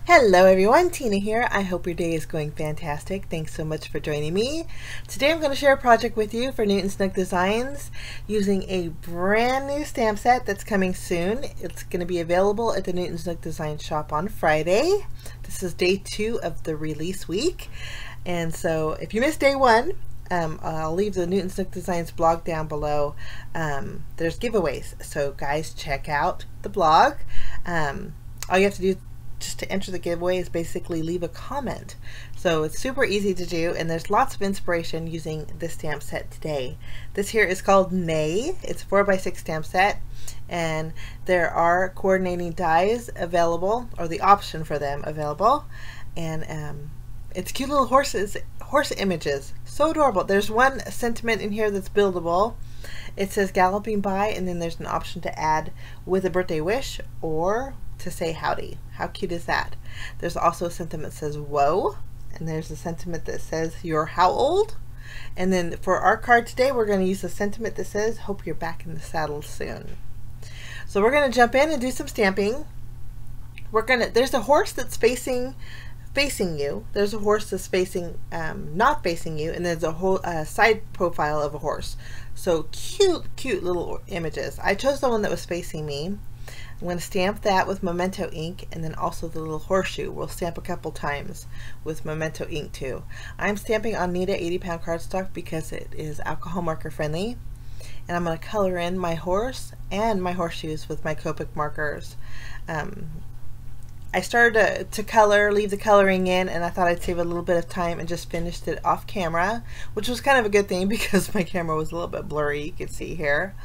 Hello everyone, Tina here. I hope your day is going fantastic. Thanks so much for joining me. Today I'm going to share a project with you for Newton's Nook Designs using a brand new stamp set that's coming soon. It's going to be available at the Newton's Nook Designs shop on Friday. This is day 2 of the release week. And so if you missed day 1, I'll leave the Newton's Nook Designs blog down below. There's giveaways, so guys, check out the blog. All you have to do just to enter the giveaway is basically leave a comment. So it's super easy to do, and there's lots of inspiration using this stamp set today. This here is called Neigh. It's a 4x6 stamp set, and there are coordinating dies available, or the option for them available, and it's cute little horse images. So adorable. There's one sentiment in here that's buildable. It says galloping by, and then there's an option to add with a birthday wish or to say howdy. How cute is that? There's also a sentiment that says whoa, and there's a sentiment that says you're how old? And then for our card today, we're going to use a sentiment that says hope you're back in the saddle soon. So we're going to jump in and do some stamping. There's a horse that's facing you. There's a horse that's facing not facing you, and there's a whole side profile of a horse. So cute little images. I chose the one that was facing me. I'm going to stamp that with Memento ink, and then also the little horseshoe. We'll stamp a couple times with Memento ink too. I'm stamping on Neigh 80-pound cardstock because it is alcohol marker friendly, and I'm going to color in my horse and my horseshoes with my Copic markers. I started to leave the coloring in, and I thought I'd save a little bit of time and just finished it off camera, which was kind of a good thing because my camera was a little bit blurry, you can see here.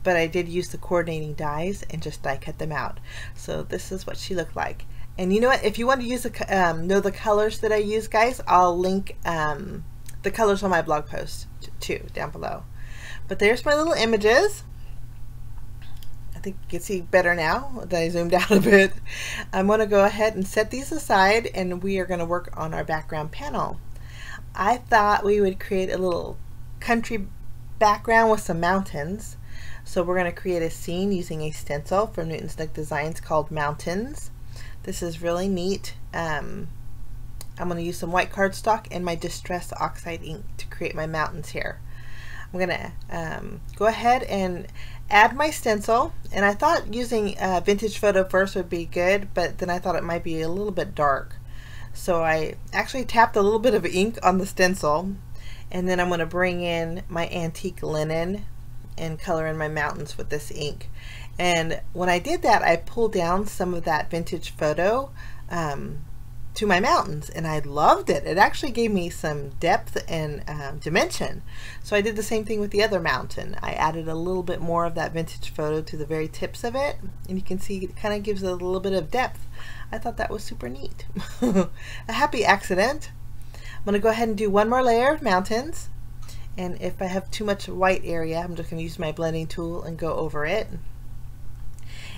But I did use the coordinating dies and just die cut them out. So this is what she looked like. And you know what? If you want to use know the colors that I use, guys, I'll link the colors on my blog post too down below. But there's my little images. I think you can see better now that I zoomed out a bit. I'm going to go ahead and set these aside, and we are going to work on our background panel. I thought we would create a little country background with some mountains. So we're going to create a scene using a stencil from Newton's Nook Designs called Mountains. This is really neat. I'm going to use some white cardstock and my Distress Oxide ink to create my mountains here. I'm going to go ahead and add my stencil, and I thought using a vintage photo first would be good, but then I thought it might be a little bit dark. So I actually tapped a little bit of ink on the stencil, and then I'm going to bring in my antique linen and color in my mountains with this ink. And when I did that, I pulled down some of that vintage photo to my mountains, and I loved it. It actually gave me some depth and dimension. So I did the same thing with the other mountain. I added a little bit more of that vintage photo to the very tips of it, and you can see it kind of gives it a little bit of depth. I thought that was super neat. A happy accident. I'm going to go ahead and do one more layer of mountains. And if I have too much white area, I'm just going to use my blending tool and go over it.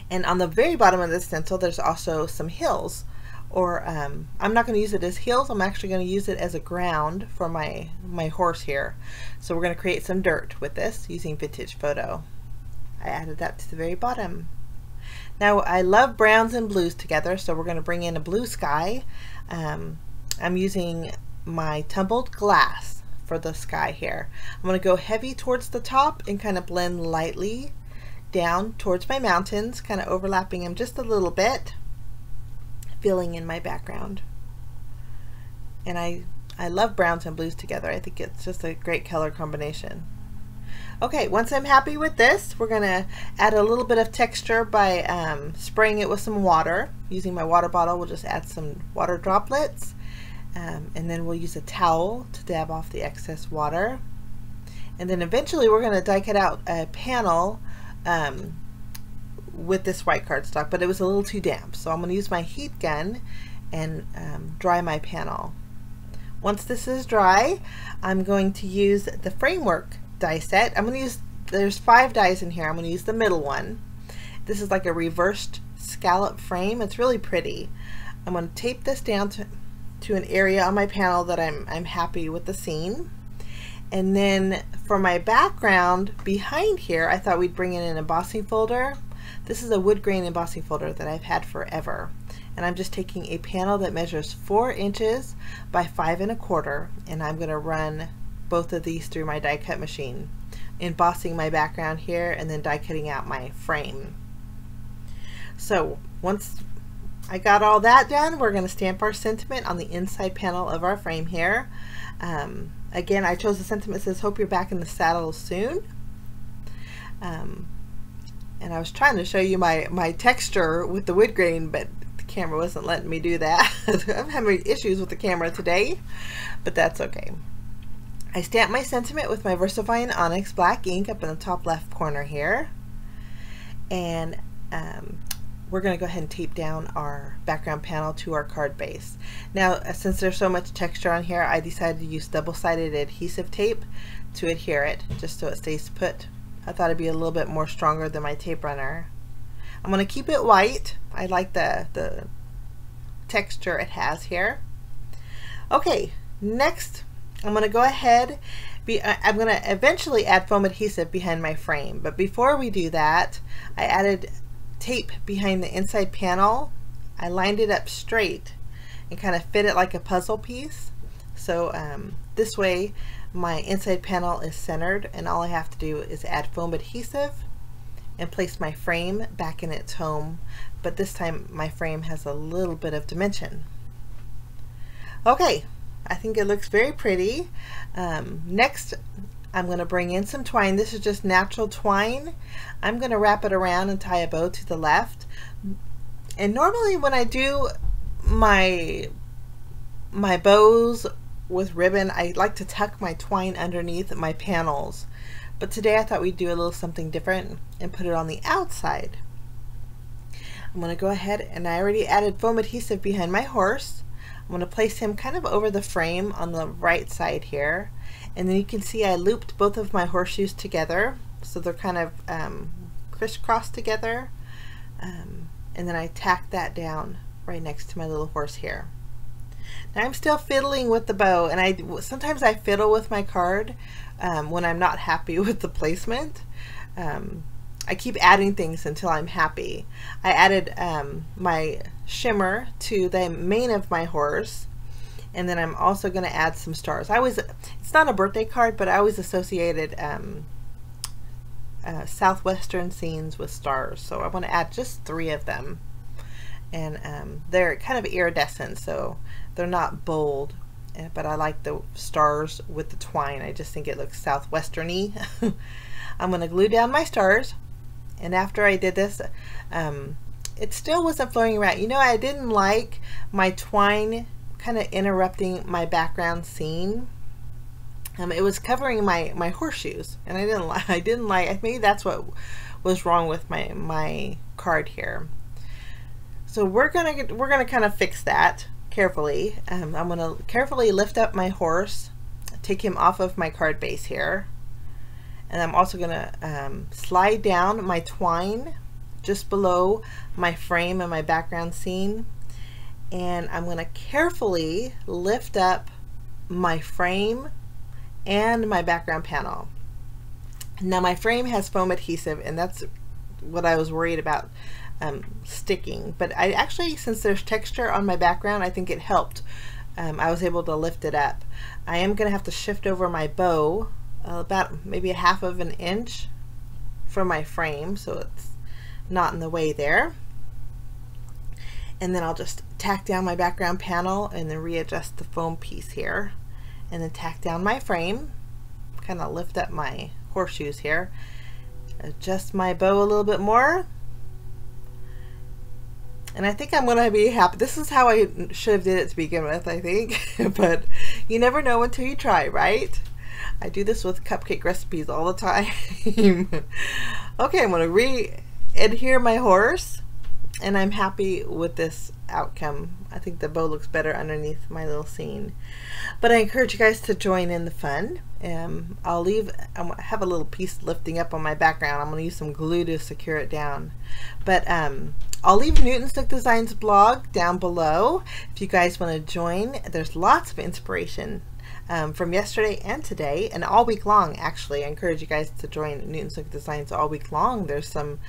And on the very bottom of the stencil, there's also some hills. Or I'm not going to use it as hills. I'm actually going to use it as a ground for my horse here. So we're going to create some dirt with this using vintage photo. I added that to the very bottom. Now I love browns and blues together, so we're going to bring in a blue sky. I'm using my tumbled glass for the sky here. I'm going to go heavy towards the top and kind of blend lightly down towards my mountains, kind of overlapping them just a little bit, filling in my background. And I love browns and blues together. I think it's just a great color combination. Okay, once I'm happy with this, we're going to add a little bit of texture by spraying it with some water. Using my water bottle, we'll just add some water droplets. And then we'll use a towel to dab off the excess water. And then eventually we're going to die cut out a panel with this white cardstock, but it was a little too damp. So I'm going to use my heat gun and dry my panel. Once this is dry, I'm going to use the framework die set. There's 5 dies in here. I'm going to use the middle one. This is like a reversed scallop frame. It's really pretty. I'm going to tape this down to an area on my panel that I'm happy with the scene. And then for my background behind here, I thought we'd bring in an embossing folder. This is a wood grain embossing folder that I've had forever. and I'm just taking a panel that measures 4 inches by 5 1/4, and I'm going to run both of these through my die cut machine, embossing my background here and then die cutting out my frame. So once I got all that done, we're going to stamp our sentiment on the inside panel of our frame here. Again, I chose the sentiment that says, "Hope you're back in the saddle soon." And I was trying to show you my texture with the wood grain, but the camera wasn't letting me do that. I'm having issues with the camera today, but that's okay. I stamped my sentiment with my VersaFine Onyx black ink up in the top left corner here. And we're going to go ahead and tape down our background panel to our card base. Now, since there's so much texture on here, I decided to use double-sided adhesive tape to adhere it, just so it stays put. I thought it'd be a little bit more stronger than my tape runner. I'm going to keep it white. I like the texture it has here. Okay, next I'm going to go ahead, I'm going to eventually add foam adhesive behind my frame, but before we do that, I added tape behind the inside panel. I lined it up straight and kind of fit it like a puzzle piece. So this way my inside panel is centered, and all I have to do is add foam adhesive and place my frame back in its home, but this time my frame has a little bit of dimension. Okay, I think it looks very pretty. Next, I'm going to bring in some twine. This is just natural twine. I'm going to wrap it around and tie a bow to the left. And normally when I do my bows with ribbon, I like to tuck my twine underneath my panels. But today I thought we'd do a little something different and put it on the outside. I'm going to go ahead, and I already added foam adhesive behind my horse. I'm going to place him kind of over the frame on the right side here, and then you can see I looped both of my horseshoes together so they're kind of crisscrossed together, and then I tacked that down right next to my little horse here. Now I'm still fiddling with the bow, and sometimes I fiddle with my card when I'm not happy with the placement. I keep adding things until I'm happy. I added my shimmer to the mane of my horse, and then I'm also going to add some stars. It's not a birthday card, but I always associated southwestern scenes with stars, so I want to add just 3 of them, and they're kind of iridescent, so they're not bold, but I like the stars with the twine. I just think it looks southwesterny. I'm going to glue down my stars. And after I did this, it still wasn't flowing around. You know, I didn't like my twine kind of interrupting my background scene. It was covering my horseshoes, and I didn't like. Maybe that's what was wrong with my card here. So we're gonna kind of fix that carefully. I'm gonna carefully lift up my horse, take him off of my card base here. And I'm also going to slide down my twine just below my frame and my background scene. And I'm going to carefully lift up my frame and my background panel. Now my frame has foam adhesive, and that's what I was worried about sticking. But I actually, since there's texture on my background, I think it helped. I was able to lift it up. I am going to have to shift over my bow about maybe 1/2 of an inch from my frame, so it's not in the way there. And then I'll just tack down my background panel and then readjust the foam piece here, and then tack down my frame, kind of lift up my horseshoes here, adjust my bow a little bit more, and I think I'm going to be happy. This is how I should have did it to begin with, I think. But you never know until you try, right? I do this with cupcake recipes all the time. Okay, I'm going to re-adhere my horse, and I'm happy with this outcome. I think the bow looks better underneath my little scene. But I encourage you guys to join in the fun. I have a little piece lifting up on my background. I'm going to use some glue to secure it down. But I'll leave Newton's Nook Designs blog down below if you guys want to join. There's lots of inspiration from yesterday and today, and all week long. Actually, I encourage you guys to join Newton's Nook Designs all week long. There's some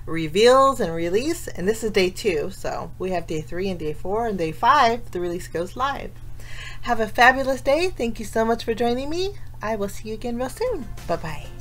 reveals and release, and this is day 2, so we have day 3 and day 4, and day 5 the release goes live. Have a fabulous day. Thank you so much for joining me. I will see you again real soon. Bye bye.